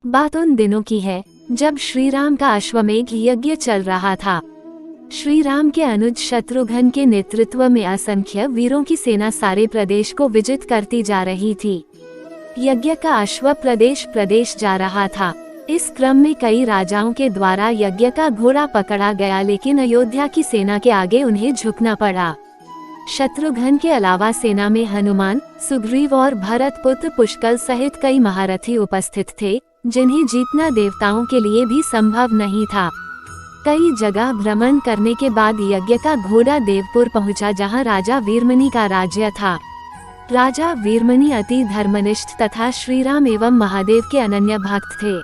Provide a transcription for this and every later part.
बात उन दिनों की है जब श्री राम का अश्वमेघ यज्ञ चल रहा था। श्री राम के अनुज शत्रुघ्न के नेतृत्व में असंख्य वीरों की सेना सारे प्रदेश को विजित करती जा रही थी। यज्ञ का अश्व प्रदेश प्रदेश जा रहा था। इस क्रम में कई राजाओं के द्वारा यज्ञ का घोड़ा पकड़ा गया, लेकिन अयोध्या की सेना के आगे उन्हें झुकना पड़ा। शत्रुघ्न के अलावा सेना में हनुमान, सुग्रीव और भरत पुत्र पुष्कल सहित कई महारथी उपस्थित थे, जिन्हें जीतना देवताओं के लिए भी संभव नहीं था। कई जगह भ्रमण करने के बाद यज्ञ का घोड़ा देवपुर पहुंचा, जहां राजा वीरमणि का राज्य था। राजा वीरमणि अति धर्मनिष्ठ तथा श्रीराम एवं महादेव के अनन्य भक्त थे।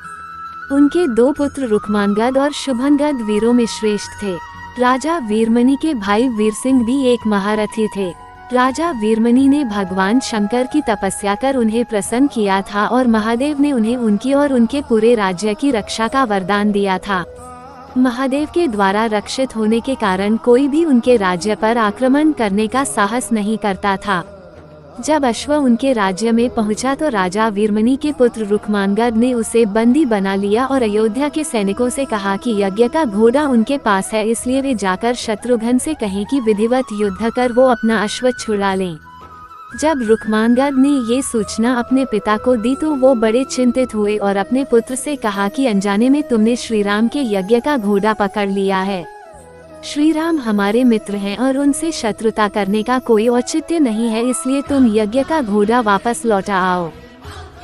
उनके 2 पुत्र रुक्मांगद और शुभंगद वीरों में श्रेष्ठ थे। राजा वीरमणि के भाई वीरसिंह भी एक महारथी थे। राजा वीरमणि ने भगवान शंकर की तपस्या कर उन्हें प्रसन्न किया था और महादेव ने उन्हें उनकी और उनके पूरे राज्य की रक्षा का वरदान दिया था। महादेव के द्वारा रक्षित होने के कारण कोई भी उनके राज्य पर आक्रमण करने का साहस नहीं करता था। जब अश्व उनके राज्य में पहुंचा तो राजा वीरमणि के पुत्र रुक्मांगद ने उसे बंदी बना लिया और अयोध्या के सैनिकों से कहा कि यज्ञ का घोड़ा उनके पास है, इसलिए वे जाकर शत्रुघ्न से कहें कि विधिवत युद्ध कर वो अपना अश्व छुड़ा लें। जब रुक्मांगद ने ये सूचना अपने पिता को दी तो वो बड़े चिंतित हुए और अपने पुत्र से कहा कि अनजाने में तुमने श्रीराम के यज्ञ का घोड़ा पकड़ लिया है। श्री राम हमारे मित्र हैं और उनसे शत्रुता करने का कोई औचित्य नहीं है, इसलिए तुम यज्ञ का घोड़ा वापस लौटा आओ।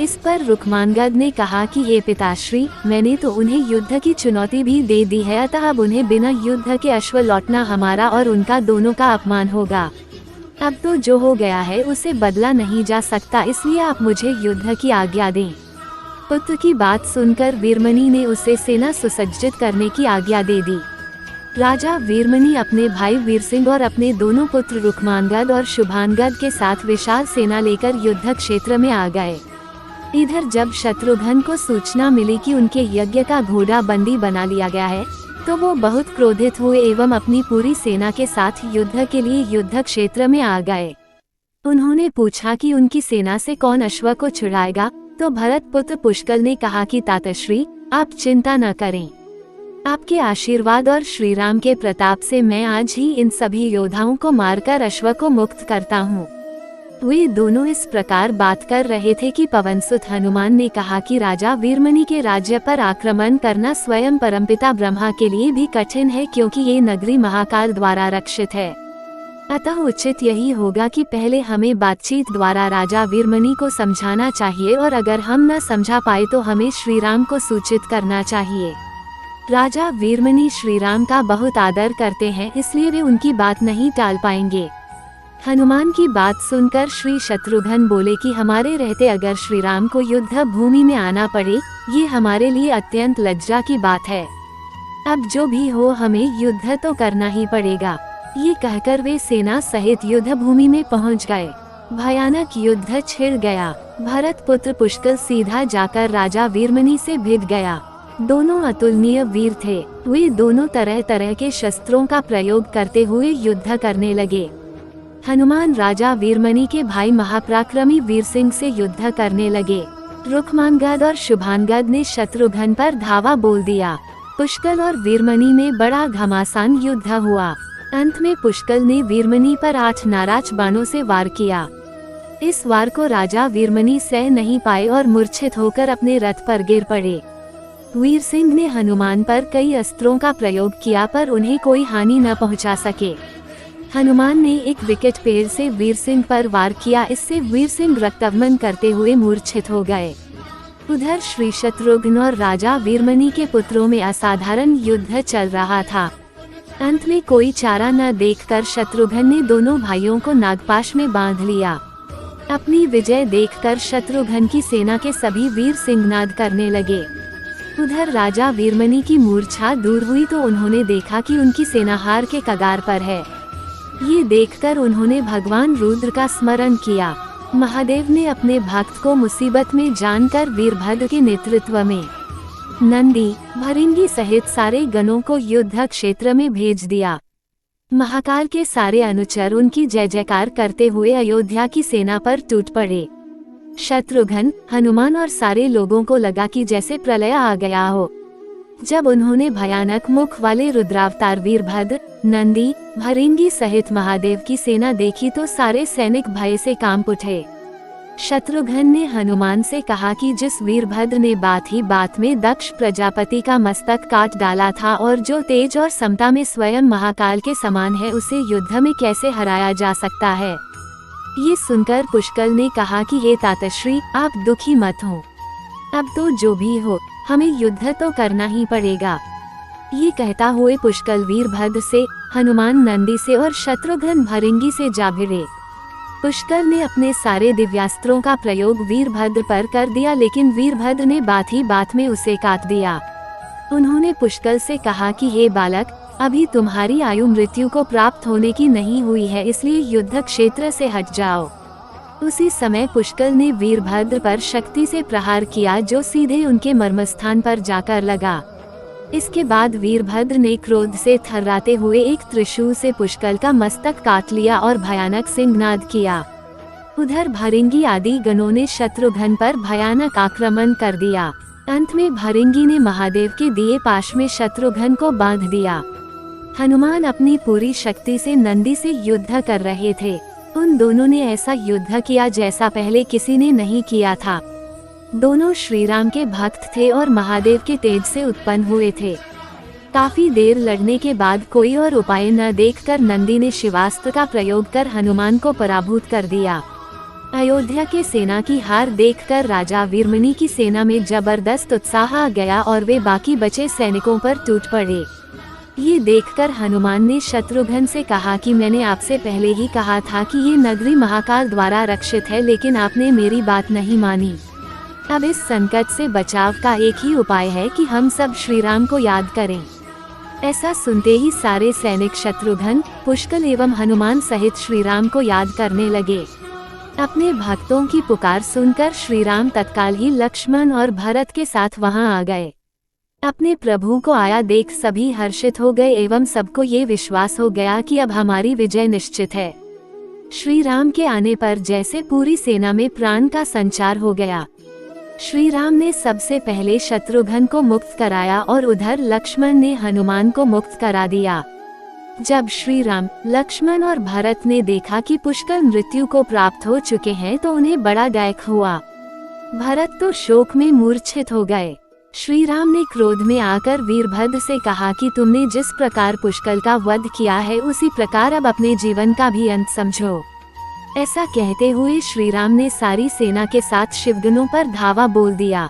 इस पर रुक्मांगद ने कहा कि हे पिताश्री, मैंने तो उन्हें युद्ध की चुनौती भी दे दी है, अतः अब उन्हें बिना युद्ध के अश्व लौटना हमारा और उनका दोनों का अपमान होगा। अब तो जो हो गया है उसे बदला नहीं जा सकता, इसलिए आप मुझे युद्ध की आज्ञा दें। पुत्र की बात सुनकर वीरमणि ने उसे सेना सुसज्जित करने की आज्ञा दे दी। राजा वीरमणि अपने भाई वीरसिंह और अपने दोनों पुत्र रुक्मांगद और शुभांगद के साथ विशाल सेना लेकर युद्ध क्षेत्र में आ गए। इधर जब शत्रुघ्न को सूचना मिली कि उनके यज्ञ का घोड़ा बंदी बना लिया गया है, तो वो बहुत क्रोधित हुए एवं अपनी पूरी सेना के साथ युद्ध के लिए युद्ध क्षेत्र में आ गए। उन्होंने पूछा कि उनकी सेना से कौन अश्व को छुड़ाएगा, तो भरत पुत्र पुष्कल ने कहा कि तातश्री, आप चिंता न करें। आपके आशीर्वाद और श्रीराम के प्रताप से मैं आज ही इन सभी योद्धाओं को मारकर अश्व को मुक्त करता हूँ। वे दोनों इस प्रकार बात कर रहे थे कि पवनसुत हनुमान ने कहा कि राजा वीरमणि के राज्य पर आक्रमण करना स्वयं परमपिता ब्रह्मा के लिए भी कठिन है, क्योंकि ये नगरी महाकाल द्वारा रक्षित है। अतः उचित यही होगा कि पहले हमें बातचीत द्वारा राजा वीरमणि को समझाना चाहिए, और अगर हम न समझा पाए तो हमें श्रीराम को सूचित करना चाहिए। राजा वीरमणि श्रीराम का बहुत आदर करते हैं, इसलिए वे उनकी बात नहीं टाल पाएंगे। हनुमान की बात सुनकर श्री शत्रुघ्न बोले कि हमारे रहते अगर श्रीराम को युद्ध भूमि में आना पड़े, ये हमारे लिए अत्यंत लज्जा की बात है। अब जो भी हो हमें युद्ध तो करना ही पड़ेगा। ये कहकर वे सेना सहित युद्ध भूमि में पहुंच गए। भयानक युद्ध छिड़ गया। भरत पुत्र पुष्कल सीधा जाकर राजा वीरमणि से भिड़ गया। दोनों अतुलनीय वीर थे। वे दोनों तरह तरह के शस्त्रों का प्रयोग करते हुए युद्ध करने लगे। हनुमान राजा वीरमणि के भाई महापराक्रमी वीरसिंह से युद्ध करने लगे। रुक्मांगद और शुभांगद ने शत्रुघ्न पर धावा बोल दिया। पुष्कल और वीरमणि में बड़ा घमासान युद्ध हुआ। अंत में पुष्कल ने वीरमणि पर 8 नाराज बाणों से वार किया। इस वार को राजा वीरमणि सह नहीं पाए और मूर्छित होकर अपने रथ पर गिर पड़े। वीरसिंह ने हनुमान पर कई अस्त्रों का प्रयोग किया, पर उन्हें कोई हानि न पहुंचा सके। हनुमान ने एक विकट पेड़ से वीरसिंह पर वार किया, इससे वीरसिंह रक्तवमन करते हुए मूर्छित हो गए। उधर श्री शत्रुघ्न और राजा वीरमणि के पुत्रों में असाधारण युद्ध चल रहा था। अंत में कोई चारा न देखकर शत्रुघ्न ने दोनों भाइयों को नागपाश में बांध लिया। अपनी विजय देखकर शत्रुघ्न की सेना के सभी वीर सिंहनाद करने लगे। उधर राजा वीरमणि की मूर्छा दूर हुई तो उन्होंने देखा कि उनकी सेना हार के कगार पर है। ये देखकर उन्होंने भगवान रुद्र का स्मरण किया। महादेव ने अपने भक्त को मुसीबत में जानकर वीरभद्र के नेतृत्व में नंदी, भरिंगी सहित सारे गणों को युद्ध क्षेत्र में भेज दिया। महाकाल के सारे अनुचर उनकी जय जयकार करते हुए अयोध्या की सेना पर टूट पड़े। शत्रुघ्न, हनुमान और सारे लोगों को लगा कि जैसे प्रलय आ गया हो। जब उन्होंने भयानक मुख वाले रुद्रावतार वीरभद्र, नंदी, भरिंगी सहित महादेव की सेना देखी तो सारे सैनिक भय से कांप उठे। शत्रुघ्न ने हनुमान से कहा कि जिस वीरभद्र ने बात ही बात में दक्ष प्रजापति का मस्तक काट डाला था और जो तेज और समता में स्वयं महाकाल के समान है, उसे युद्ध में कैसे हराया जा सकता है। ये सुनकर पुष्कल ने कहा कि हे तातश्री, आप दुखी मत हो। अब तो जो भी हो, हमें युद्ध तो करना ही पड़ेगा। ये कहता हुए पुष्कल वीरभद्र से, हनुमान नंदी से और शत्रुघ्न भरिंगी से जा भिड़े। पुष्कल ने अपने सारे दिव्यास्त्रों का प्रयोग वीरभद्र पर कर दिया, लेकिन वीरभद्र ने बात ही बात में उसे काट दिया। उन्होंने पुष्कल से कहा कि हे बालक, अभी तुम्हारी आयु मृत्यु को प्राप्त होने की नहीं हुई है, इसलिए युद्ध क्षेत्र से हट जाओ। उसी समय पुष्कल ने वीरभद्र पर शक्ति से प्रहार किया, जो सीधे उनके मर्मस्थान पर जाकर लगा। इसके बाद वीरभद्र ने क्रोध से थर्राते हुए एक त्रिशूल से पुष्कल का मस्तक काट लिया और भयानक सिंहनाद किया। उधर भरिंगी आदि गणों ने शत्रुघ्न पर भयानक आक्रमण कर दिया। अंत में भरिंगी ने महादेव के दिए पाश में शत्रुघ्न को बांध दिया। हनुमान अपनी पूरी शक्ति से नंदी से युद्ध कर रहे थे। उन दोनों ने ऐसा युद्ध किया जैसा पहले किसी ने नहीं किया था। दोनों श्री राम के भक्त थे और महादेव के तेज से उत्पन्न हुए थे। काफी देर लड़ने के बाद कोई और उपाय न देखकर नंदी ने शिवास्त्र का प्रयोग कर हनुमान को पराभूत कर दिया। अयोध्या के सेना की हार देखकर राजा वीरमणि की सेना में जबरदस्त उत्साह आ गया और वे बाकी बचे सैनिकों पर टूट पड़े। ये देखकर हनुमान ने शत्रुघ्न से कहा कि मैंने आपसे पहले ही कहा था कि ये नगरी महाकाल द्वारा रक्षित है, लेकिन आपने मेरी बात नहीं मानी। अब इस संकट से बचाव का एक ही उपाय है कि हम सब श्री राम को याद करें। ऐसा सुनते ही सारे सैनिक शत्रुघ्न, पुष्कल एवं हनुमान सहित श्री राम को याद करने लगे। अपने भक्तों की पुकार सुनकर श्री राम तत्काल ही लक्ष्मण और भरत के साथ वहां आ गए। अपने प्रभु को आया देख सभी हर्षित हो गए एवं सबको ये विश्वास हो गया कि अब हमारी विजय निश्चित है। श्री राम के आने पर जैसे पूरी सेना में प्राण का संचार हो गया। श्री राम ने सबसे पहले शत्रुघ्न को मुक्त कराया और उधर लक्ष्मण ने हनुमान को मुक्त करा दिया। जब श्री राम, लक्ष्मण और भरत ने देखा कि पुष्कल मृत्यु को प्राप्त हो चुके हैं तो उन्हें बड़ा दैख हुआ। भरत तो शोक में मूर्छित हो गए। श्री राम ने क्रोध में आकर वीरभद्र से कहा कि तुमने जिस प्रकार पुष्कल का वध किया है, उसी प्रकार अब अपने जीवन का भी अंत समझो। ऐसा कहते हुए श्री राम ने सारी सेना के साथ शिवगणों पर धावा बोल दिया।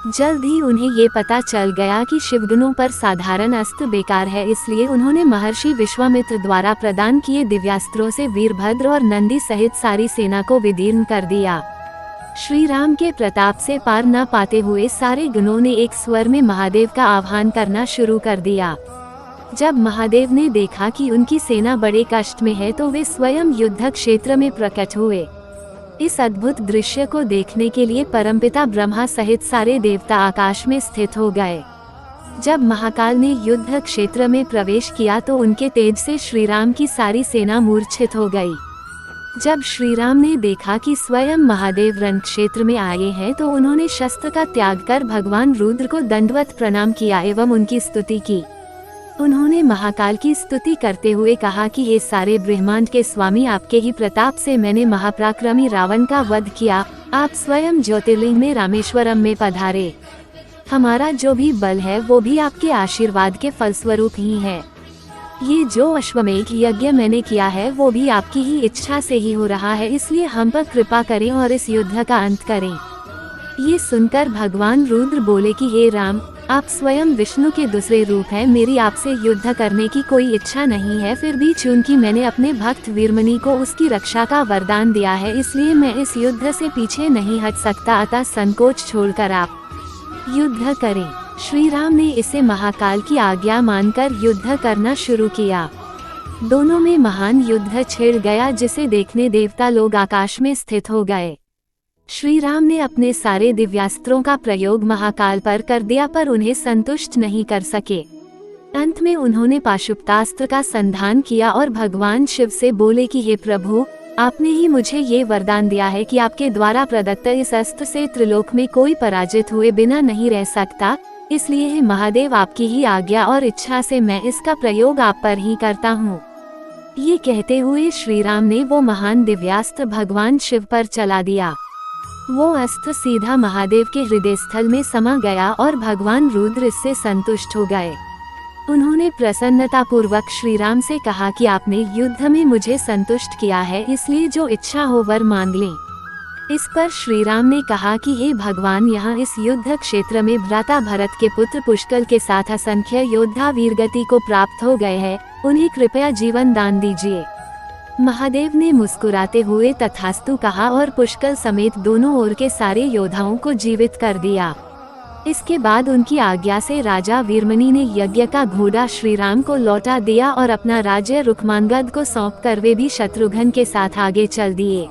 जल्द ही उन्हें ये पता चल गया कि शिवगणों पर साधारण अस्त्र बेकार है, इसलिए उन्होंने महर्षि विश्वामित्र द्वारा प्रदान किए दिव्यास्त्रों से वीरभद्र और नंदी सहित सारी सेना को विदीर्ण कर दिया। श्री राम के प्रताप से पार न पाते हुए सारे गणों ने एक स्वर में महादेव का आह्वान करना शुरू कर दिया। जब महादेव ने देखा कि उनकी सेना बड़े कष्ट में है तो वे स्वयं युद्ध क्षेत्र में प्रकट हुए। इस अद्भुत दृश्य को देखने के लिए परमपिता ब्रह्मा सहित सारे देवता आकाश में स्थित हो गए। जब महाकाल ने युद्ध क्षेत्र में प्रवेश किया तो उनके तेज से श्री राम की सारी सेना मूर्छित हो गई। जब श्री राम ने देखा कि स्वयं महादेव रण क्षेत्र में आए हैं तो उन्होंने शस्त्र का त्याग कर भगवान रुद्र को दंडवत प्रणाम किया एवं उनकी स्तुति की। उन्होंने महाकाल की स्तुति करते हुए कहा कि ये सारे ब्रह्मांड के स्वामी, आपके ही प्रताप से मैंने महापराक्रमी रावण का वध किया। आप स्वयं ज्योतिर्लिंग में रामेश्वरम में पधारे। हमारा जो भी बल है वो भी आपके आशीर्वाद के फलस्वरूप ही है। ये जो अश्वमेघ यज्ञ मैंने किया है वो भी आपकी ही इच्छा से ही हो रहा है, इसलिए हम पर कृपा करें और इस युद्ध का अंत करें। ये सुनकर भगवान रुद्र बोले कि हे राम, आप स्वयं विष्णु के दूसरे रूप हैं, मेरी आपसे युद्ध करने की कोई इच्छा नहीं है। फिर भी चूंकि मैंने अपने भक्त वीरमणि को उसकी रक्षा का वरदान दिया है, इसलिए मैं इस युद्ध से पीछे नहीं हट सकता, अतः संकोच छोड़कर आप युद्ध करें। श्री राम ने इसे महाकाल की आज्ञा मानकर युद्ध करना शुरू किया। दोनों में महान युद्ध छिड़ गया, जिसे देखने देवता लोग आकाश में स्थित हो गए। श्री राम ने अपने सारे दिव्यास्त्रों का प्रयोग महाकाल पर कर दिया, पर उन्हें संतुष्ट नहीं कर सके। अंत में उन्होंने पाशुपतास्त्र का संधान किया और भगवान शिव से बोले कि हे प्रभु, आपने ही मुझे ये वरदान दिया है कि आपके द्वारा प्रदत्त इस अस्त्र से त्रिलोक में कोई पराजित हुए बिना नहीं रह सकता, इसलिए हे महादेव आपकी ही आज्ञा और इच्छा से मैं इसका प्रयोग आप पर ही करता हूँ। ये कहते हुए श्री राम ने वो महान दिव्यास्त्र भगवान शिव पर चला दिया। वो अस्त्र सीधा महादेव के हृदय स्थल में समा गया और भगवान रुद्र इससे संतुष्ट हो गए। उन्होंने प्रसन्नता पूर्वक श्री राम से कहा कि आपने युद्ध में मुझे संतुष्ट किया है, इसलिए जो इच्छा हो वर मांग लें। इस पर श्री राम ने कहा कि हे भगवान, यहाँ इस युद्ध क्षेत्र में भ्राता भरत के पुत्र पुष्कल के साथ असंख्य योद्धा वीरगति को प्राप्त हो गए हैं, उन्हें कृपया जीवन दान दीजिए। महादेव ने मुस्कुराते हुए तथास्तु कहा और पुष्कल समेत दोनों ओर के सारे योद्धाओं को जीवित कर दिया। इसके बाद उनकी आज्ञा से राजा वीरमणि ने यज्ञ का घोड़ा श्री राम को लौटा दिया और अपना राज्य रुक्मांगद को सौंपकर वे भी शत्रुघ्न के साथ आगे चल दिए।